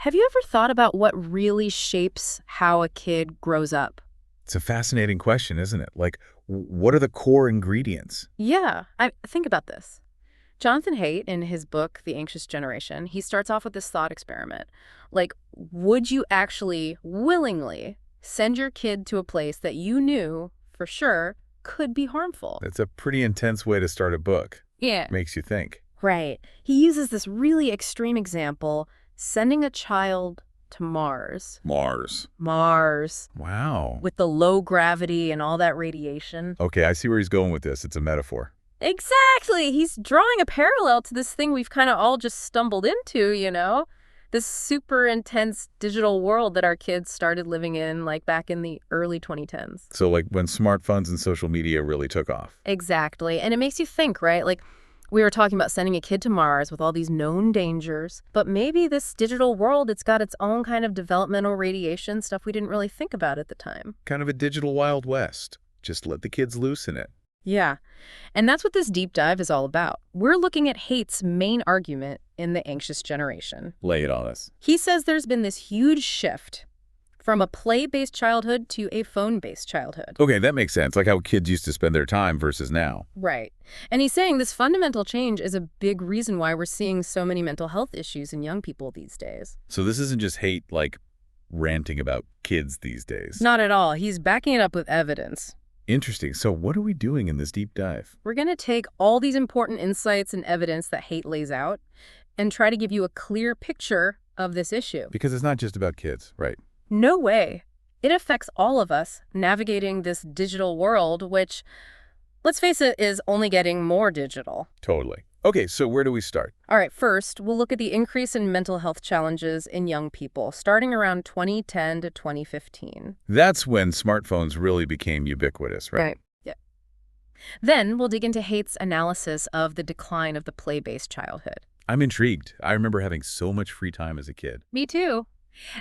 Have you ever thought about what really shapes how a kid grows up? It's a fascinating question, isn't it? Like, what are the core ingredients? Yeah, think about this. Jonathan Haidt, in his book, The Anxious Generation, he starts off with this thought experiment. Like, would you actually willingly send your kid to a place that you knew for sure could be harmful? It's a pretty intense way to start a book. Yeah. Makes you think. Right. He uses this really extreme example, sending a child to Mars. Mars. Mars. Wow. With the low gravity and all that radiation. Okay, I see where he's going with this. It's a metaphor. Exactly. He's drawing a parallel to this thing we've kind of all just stumbled into, this super intense digital world that our kids started living in like back in the early 2010s. So like when smartphones and social media really took off. Exactly. And it makes you think, right? Like we were talking about sending a kid to Mars with all these known dangers, but maybe this digital world, it's got its own kind of developmental radiation, stuff we didn't really think about at the time. Kind of a digital Wild West. Just let the kids loose in it. Yeah. And that's what this deep dive is all about. We're looking at Haidt's main argument in The Anxious Generation. Lay it on us. He says there's been this huge shift from a play-based childhood to a phone-based childhood. Okay, that makes sense. Like how kids used to spend their time versus now. Right. And he's saying this fundamental change is a big reason why we're seeing so many mental health issues in young people these days. So this isn't just Haidt, like, ranting about kids these days. Not at all. He's backing it up with evidence. Interesting. So what are we doing in this deep dive? We're going to take all these important insights and evidence that Haidt lays out and try to give you a clear picture of this issue. Because it's not just about kids, right? No way. It affects all of us navigating this digital world, which, let's face it, is only getting more digital. Totally. Okay, so where do we start? All right, first, we'll look at the increase in mental health challenges in young people, starting around 2010 to 2015. That's when smartphones really became ubiquitous, right? Right. Yeah. Then we'll dig into Haidt's analysis of the decline of the play-based childhood. I'm intrigued. I remember having so much free time as a kid. Me too.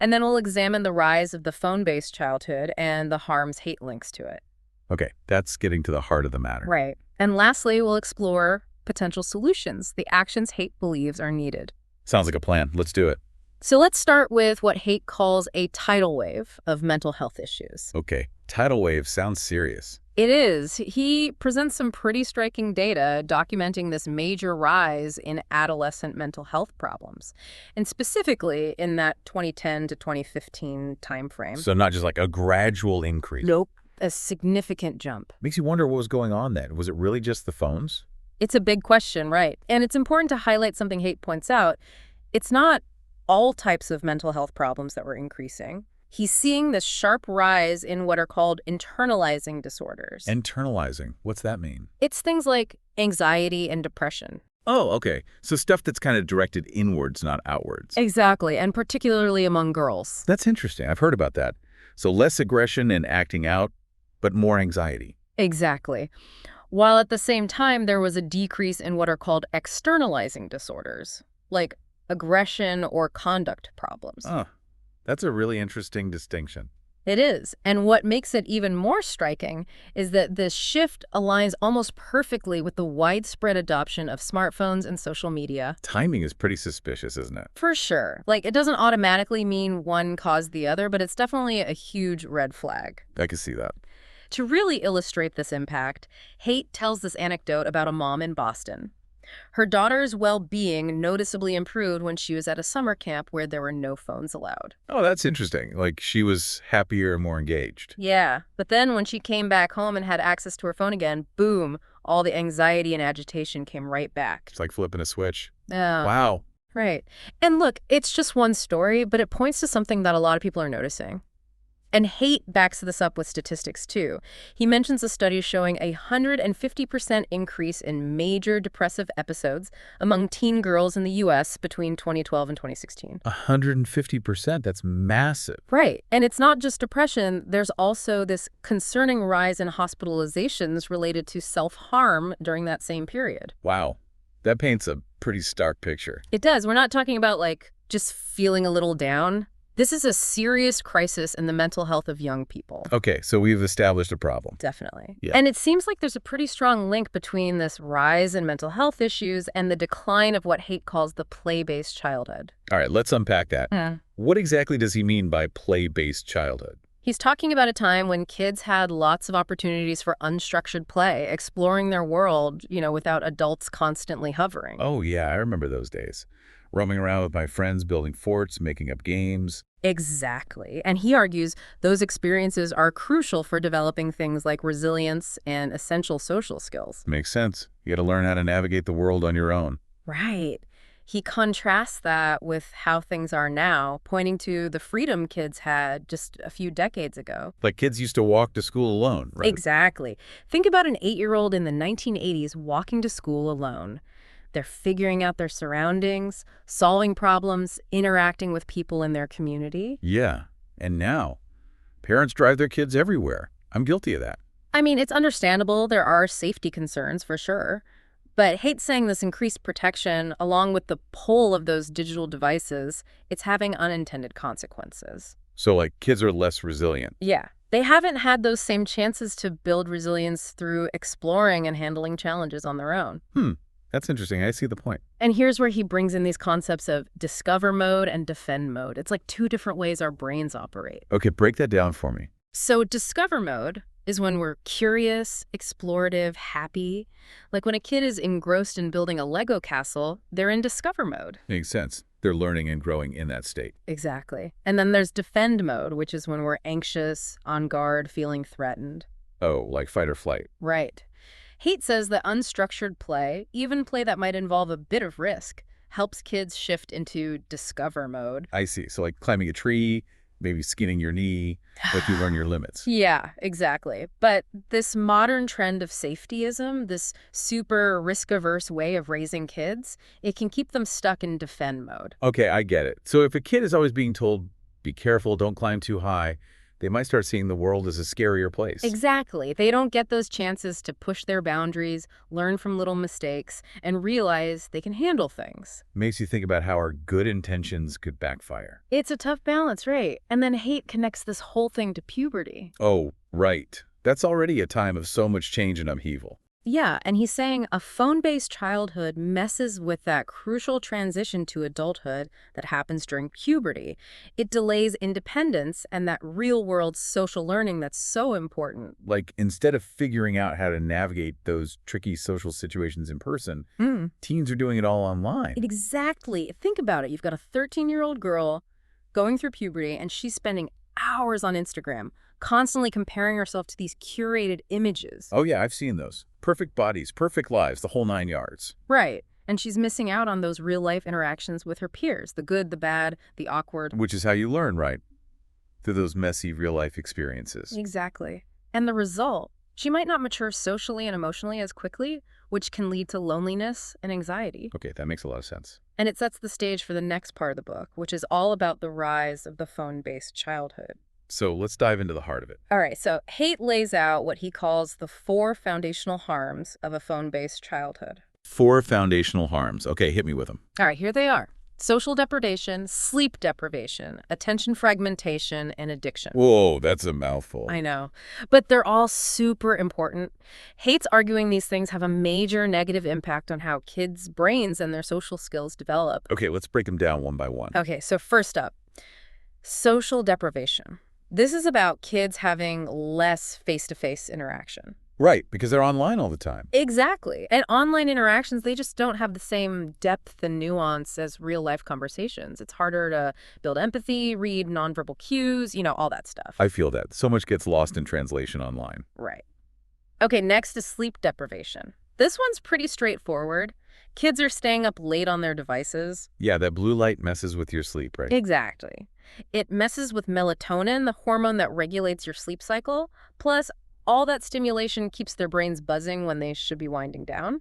And then we'll examine the rise of the phone-based childhood and the harms Haidt links to it. Okay, that's getting to the heart of the matter. Right. And lastly, we'll explore potential solutions, the actions Haidt believes are needed. Sounds like a plan. Let's do it. So let's start with what Haidt calls a tidal wave of mental health issues. Okay, tidal wave sounds serious. It is. He presents some pretty striking data documenting this major rise in adolescent mental health problems, and specifically in that 2010 to 2015 timeframe. So not just like a gradual increase. Nope, a significant jump. Makes you wonder what was going on then. Was it really just the phones? It's a big question, right? And it's important to highlight something Haidt points out. It's not all types of mental health problems that were increasing. He's seeing this sharp rise in what are called internalizing disorders. Internalizing? What's that mean? It's things like anxiety and depression. Oh, okay. So stuff that's kind of directed inwards, not outwards. Exactly, and particularly among girls. That's interesting. I've heard about that. So less aggression and acting out, but more anxiety. Exactly. While at the same time, there was a decrease in what are called externalizing disorders, like aggression or conduct problems. Oh, that's a really interesting distinction. It is. And what makes it even more striking is that this shift aligns almost perfectly with the widespread adoption of smartphones and social media. Timing is pretty suspicious, isn't it? For sure. Like, it doesn't automatically mean one caused the other, but it's definitely a huge red flag. I can see that. To really illustrate this impact, Haidt tells this anecdote about a mom in Boston. Her daughter's well-being noticeably improved when she was at a summer camp where there were no phones allowed. Oh, that's interesting. Like she was happier and more engaged. Yeah, but then when she came back home and had access to her phone again, boom, all the anxiety and agitation came right back. It's like flipping a switch. Yeah. Wow. Right. And look, it's just one story, but it points to something that a lot of people are noticing. And Haidt backs this up with statistics, too. He mentions a study showing a 150% increase in major depressive episodes among teen girls in the U.S. between 2012 and 2016. 150%? That's massive. Right. And it's not just depression. There's also this concerning rise in hospitalizations related to self-harm during that same period. Wow. That paints a pretty stark picture. It does. We're not talking about, like, just feeling a little down. This is a serious crisis in the mental health of young people. Okay, so we've established a problem. Definitely. Yeah. And it seems like there's a pretty strong link between this rise in mental health issues and the decline of what Haidt calls the play-based childhood. All right, let's unpack that. What exactly does he mean by play-based childhood? He's talking about a time when kids had lots of opportunities for unstructured play, exploring their world, without adults constantly hovering. Oh, yeah, I remember those days. Roaming around with my friends, building forts, making up games. Exactly. And he argues those experiences are crucial for developing things like resilience and essential social skills. Makes sense. You got to learn how to navigate the world on your own. Right. He contrasts that with how things are now, pointing to the freedom kids had just a few decades ago. Like kids used to walk to school alone, right? Exactly. Think about an 8-year-old in the 1980s walking to school alone. They're figuring out their surroundings, solving problems, interacting with people in their community. Yeah. And now, parents drive their kids everywhere. I'm guilty of that. I mean, it's understandable. There are safety concerns for sure. But Haidt's saying this increased protection, along with the pull of those digital devices, it's having unintended consequences. So, like, kids are less resilient. Yeah. They haven't had those same chances to build resilience through exploring and handling challenges on their own. That's interesting. I see the point. And here's where he brings in these concepts of discover mode and defend mode. It's like two different ways our brains operate. Okay, break that down for me. So discover mode is when we're curious, explorative, happy. Like when a kid is engrossed in building a Lego castle, they're in discover mode. Makes sense. They're learning and growing in that state. Exactly. And then there's defend mode, which is when we're anxious, on guard, feeling threatened. Oh, like fight or flight. Right. Haidt says that unstructured play, even play that might involve a bit of risk, helps kids shift into discover mode. I see. So like climbing a tree, maybe skinning your knee, let you learn your limits. Yeah, exactly. But this modern trend of safetyism, this super risk-averse way of raising kids, it can keep them stuck in defend mode. Okay, I get it. So if a kid is always being told, be careful, don't climb too high, they might start seeing the world as a scarier place. Exactly. They don't get those chances to push their boundaries, learn from little mistakes, and realize they can handle things. Makes you think about how our good intentions could backfire. It's a tough balance, right? And then Haidt connects this whole thing to puberty. Oh, right. That's already a time of so much change and upheaval. Yeah, and he's saying a phone-based childhood messes with that crucial transition to adulthood that happens during puberty. It delays independence and that real-world social learning that's so important. Like, instead of figuring out how to navigate those tricky social situations in person, teens are doing it all online. Exactly. Think about it. You've got a 13-year-old girl going through puberty, and she's spending hours on Instagram, constantly comparing herself to these curated images. Oh, yeah, I've seen those. Perfect bodies, perfect lives, the whole 9 yards. Right. And she's missing out on those real-life interactions with her peers, the good, the bad, the awkward. Which is how you learn, right? Through those messy real-life experiences. Exactly. And the result, she might not mature socially and emotionally as quickly, which can lead to loneliness and anxiety. Okay, that makes a lot of sense. And it sets the stage for the next part of the book, which is all about the rise of the phone-based childhood. So let's dive into the heart of it. All right, so Haidt lays out what he calls the 4 foundational harms of a phone-based childhood. 4 foundational harms. Okay, hit me with them. All right, here they are. Social depredation, sleep deprivation, attention fragmentation, and addiction. Whoa, that's a mouthful. I know, but they're all super important. Haidt's arguing these things have a major negative impact on how kids' brains and their social skills develop. Okay, let's break them down one by one. Okay, so first up, social deprivation. This is about kids having less face-to-face interaction. Right, because they're online all the time. Exactly. And online interactions, they just don't have the same depth and nuance as real-life conversations. It's harder to build empathy, read nonverbal cues, all that stuff. I feel that. So much gets lost in translation online. Right. Okay, next is sleep deprivation. This one's pretty straightforward. Kids are staying up late on their devices. Yeah, that blue light messes with your sleep, right? Exactly. It messes with melatonin, the hormone that regulates your sleep cycle. Plus, all that stimulation keeps their brains buzzing when they should be winding down.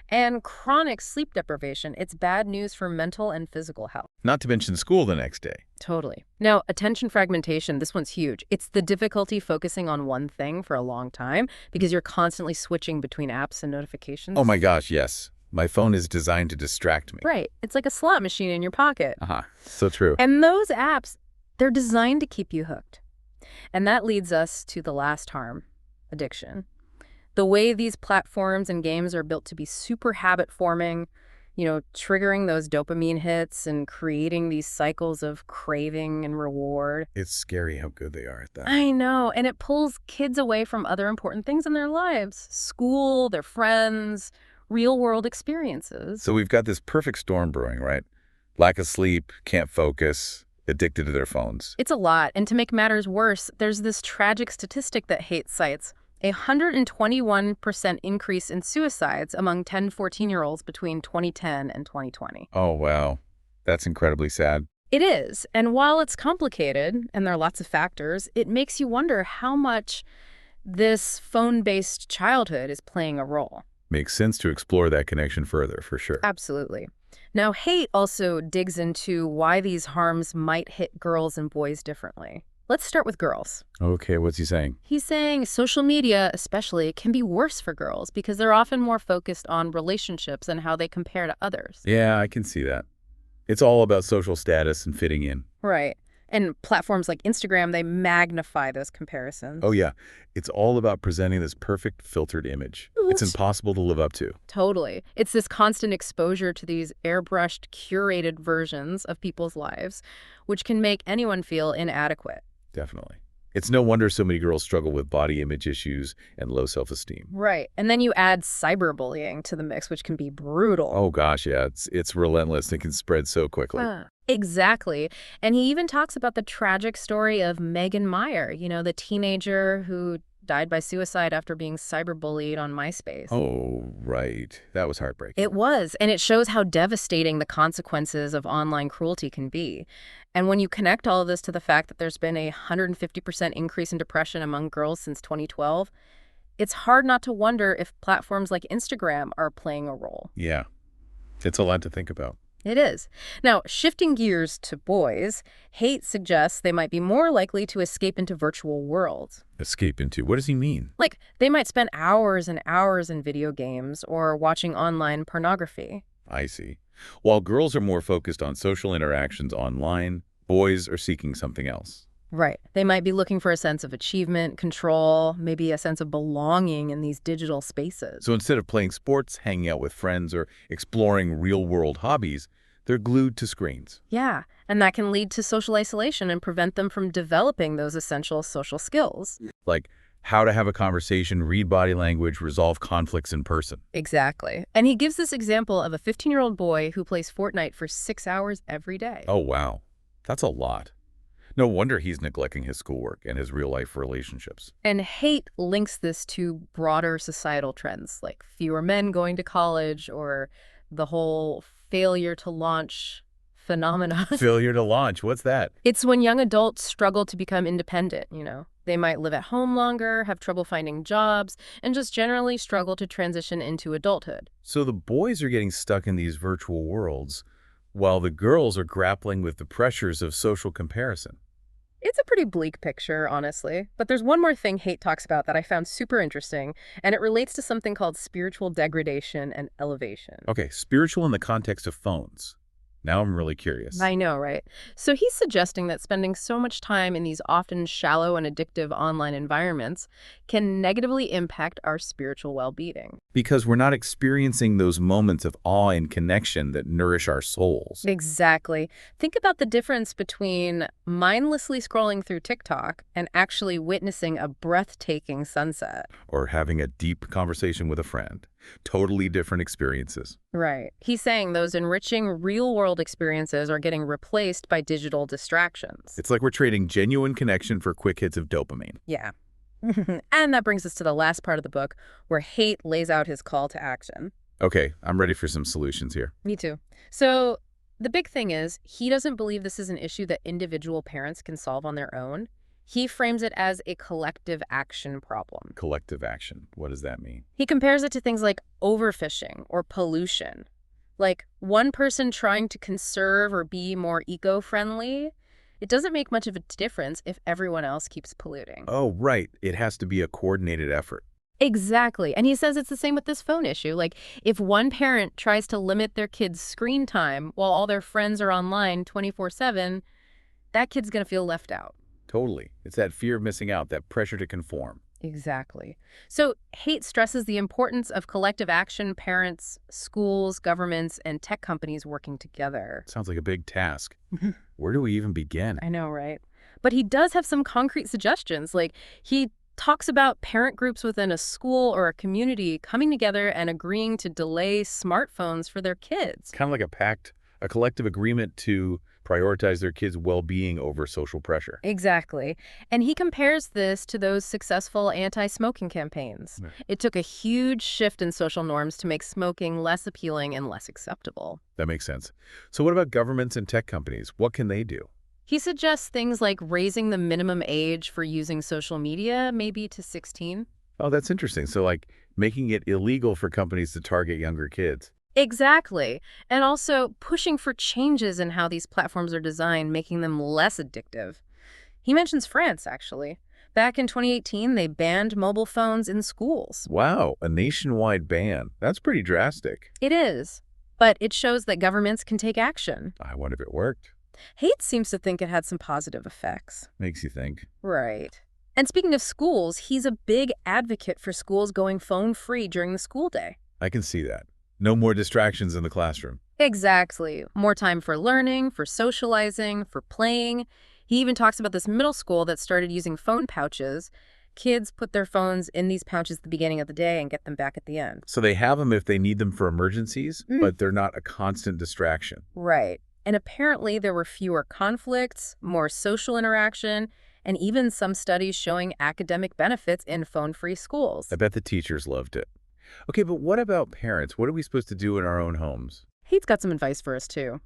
And chronic sleep deprivation, it's bad news for mental and physical health. Not to mention school the next day. Totally. Now, attention fragmentation, this one's huge. It's the difficulty focusing on one thing for a long time because you're constantly switching between apps and notifications. Oh my gosh, yes. My phone is designed to distract me. Right. It's like a slot machine in your pocket. So true. And those apps, They're designed to keep you hooked. And that leads us to the last harm, addiction. The way these platforms and games are built to be super habit forming, triggering those dopamine hits and creating these cycles of craving and reward. It's scary how good they are at that. I know, and it pulls kids away from other important things in their lives. School, their friends, real-world experiences. So we've got this perfect storm brewing, right? Lack of sleep, can't focus, addicted to their phones. It's a lot, and to make matters worse, there's this tragic statistic that Haidt cites. 121% increase in suicides among 10 to 14-year-olds between 2010 and 2020. Oh, wow. That's incredibly sad. It is, and while it's complicated, and there are lots of factors, it makes you wonder how much this phone-based childhood is playing a role. Makes sense to explore that connection further, for sure. Absolutely. Now, Haidt also digs into why these harms might hit girls and boys differently. Let's start with girls. Okay, what's he saying? He's saying social media, especially, can be worse for girls because they're often more focused on relationships and how they compare to others. Yeah, I can see that. It's all about social status and fitting in. Right. And platforms like Instagram, they magnify those comparisons. Oh, yeah. It's all about presenting this perfect filtered image. It's impossible to live up to. Totally. It's this constant exposure to these airbrushed, curated versions of people's lives, which can make anyone feel inadequate. Definitely. It's no wonder so many girls struggle with body image issues and low self-esteem. Right. And then you add cyberbullying to the mix, which can be brutal. Oh, gosh, yeah. It's relentless. It can spread so quickly. Exactly. And he even talks about the tragic story of Megan Meyer, the teenager who died by suicide after being cyberbullied on MySpace. Oh, right. That was heartbreaking. It was, and it shows how devastating the consequences of online cruelty can be. And when you connect all of this to the fact that there's been a 150% increase in depression among girls since 2012, it's hard not to wonder if platforms like Instagram are playing a role. Yeah. It's a lot to think about. It is. Now, shifting gears to boys, Haidt suggests they might be more likely to escape into virtual worlds. Escape into? What does he mean? Like, they might spend hours and hours in video games or watching online pornography. I see. While girls are more focused on social interactions online, boys are seeking something else. Right. They might be looking for a sense of achievement, control, maybe a sense of belonging in these digital spaces. So instead of playing sports, hanging out with friends, or exploring real-world hobbies, they're glued to screens. Yeah, and that can lead to social isolation and prevent them from developing those essential social skills. Like how to have a conversation, read body language, resolve conflicts in person. Exactly. And he gives this example of a 15-year-old boy who plays Fortnite for 6 hours every day. Oh, wow. That's a lot. No wonder he's neglecting his schoolwork and his real-life relationships. And Haidt links this to broader societal trends, like fewer men going to college or the whole failure to launch phenomenon. Failure to launch, what's that? It's when young adults struggle to become independent, They might live at home longer, have trouble finding jobs, and just generally struggle to transition into adulthood. So the boys are getting stuck in these virtual worlds, while the girls are grappling with the pressures of social comparison. It's a pretty bleak picture, honestly. But there's one more thing Haidt talks about that I found super interesting, and it relates to something called spiritual degradation and elevation. Okay, spiritual in the context of phones. Now I'm really curious. I know, right? So he's suggesting that spending so much time in these often shallow and addictive online environments can negatively impact our spiritual well-being. Because we're not experiencing those moments of awe and connection that nourish our souls. Exactly. Think about the difference between mindlessly scrolling through TikTok and actually witnessing a breathtaking sunset. Or having a deep conversation with a friend. Totally different experiences. Right. He's saying those enriching real-world experiences are getting replaced by digital distractions. It's like we're trading genuine connection for quick hits of dopamine. Yeah. And that brings us to the last part of the book, where Haidt lays out his call to action. Okay, I'm ready for some solutions here. Me too. So the big thing is, he doesn't believe this is an issue that individual parents can solve on their own. He frames it as a collective action problem. Collective action. What does that mean? He compares it to things like overfishing or pollution. Like one person trying to conserve or be more eco-friendly, it doesn't make much of a difference if everyone else keeps polluting. Oh, right. It has to be a coordinated effort. Exactly. And he says it's the same with this phone issue. Like, if one parent tries to limit their kids' screen time while all their friends are online 24/7, that kid's going to feel left out. Totally. It's that fear of missing out, that pressure to conform. Exactly. So hate stresses the importance of collective action, parents, schools, governments, and tech companies working together. Sounds like a big task. Where do we even begin? I know, right? But he does have some concrete suggestions. Like, he talks about parent groups within a school or a community coming together and agreeing to delay smartphones for their kids. Kind of like a pact, a collective agreement to prioritize their kids' well-being over social pressure. Exactly. And he compares this to those successful anti-smoking campaigns. Yeah. It took a huge shift in social norms to make smoking less appealing and less acceptable. That makes sense. So what about governments and tech companies? What can they do? He suggests things like raising the minimum age for using social media, maybe to 16. Oh, that's interesting. So like making it illegal for companies to target younger kids. Exactly. And also pushing for changes in how these platforms are designed, making them less addictive. He mentions France, actually. Back in 2018, they banned mobile phones in schools. Wow, a nationwide ban. That's pretty drastic. It is. But it shows that governments can take action. I wonder if it worked. Haidt seems to think it had some positive effects. Makes you think. Right. And speaking of schools, he's a big advocate for schools going phone-free during the school day. I can see that. No more distractions in the classroom. Exactly. More time for learning, for socializing, for playing. He even talks about this middle school that started using phone pouches. Kids put their phones in these pouches at the beginning of the day and get them back at the end. So they have them if they need them for emergencies, but they're not a constant distraction. Right. And apparently there were fewer conflicts, more social interaction, and even some studies showing academic benefits in phone-free schools. I bet the teachers loved it. Okay, but what about parents? What are we supposed to do in our own homes? He's got some advice for us, too.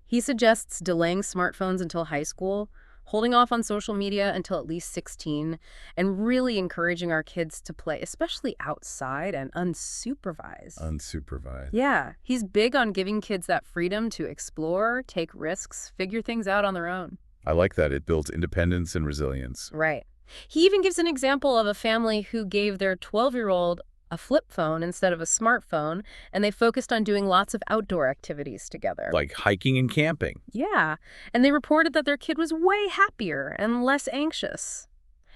He suggests delaying smartphones until high school, holding off on social media until at least 16, and really encouraging our kids to play, especially outside and unsupervised. Unsupervised. Yeah, he's big on giving kids that freedom to explore, take risks, figure things out on their own. I like that. It builds independence and resilience. Right. He even gives an example of a family who gave their 12-year-old a flip phone instead of a smartphone, and they focused on doing lots of outdoor activities together. Like hiking and camping. Yeah, and they reported that their kid was way happier and less anxious.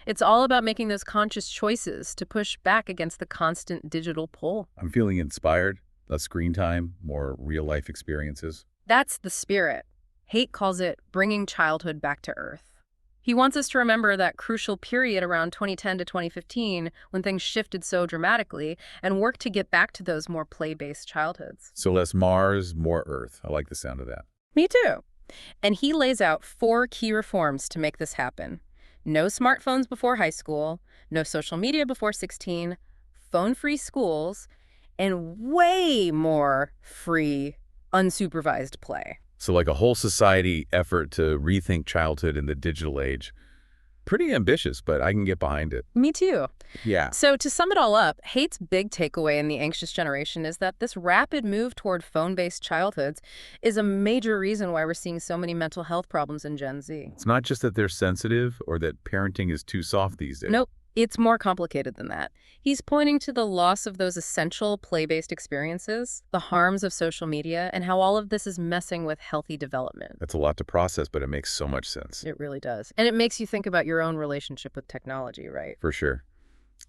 It's all about making those conscious choices to push back against the constant digital pull. I'm feeling inspired. Less screen time, more real-life experiences. That's the spirit. Haidt calls it bringing childhood back to earth. He wants us to remember that crucial period around 2010 to 2015 when things shifted so dramatically and work to get back to those more play-based childhoods. So less Mars, more Earth. I like the sound of that. Me too. And he lays out 4 key reforms to make this happen. No smartphones before high school, no social media before 16, phone-free schools, and way more free, unsupervised play. So like a whole society effort to rethink childhood in the digital age. Pretty ambitious, but I can get behind it. Me too. Yeah. So to sum it all up, Haidt's big takeaway in the anxious generation is that this rapid move toward phone-based childhoods is a major reason why we're seeing so many mental health problems in Gen Z. It's not just that they're sensitive or that parenting is too soft these days. Nope. It's more complicated than that. He's pointing to the loss of those essential play-based experiences, the harms of social media, and how all of this is messing with healthy development. That's a lot to process, but it makes so much sense. It really does. And it makes you think about your own relationship with technology, right? For sure.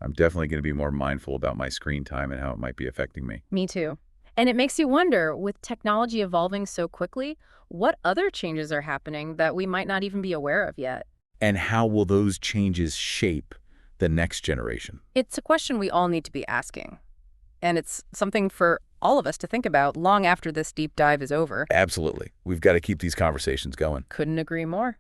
I'm definitely going to be more mindful about my screen time and how it might be affecting me. Me too. And it makes you wonder, with technology evolving so quickly, what other changes are happening that we might not even be aware of yet? And how will those changes shape the next generation? It's a question we all need to be asking. And it's something for all of us to think about long after this deep dive is over. Absolutely. We've got to keep these conversations going. Couldn't agree more.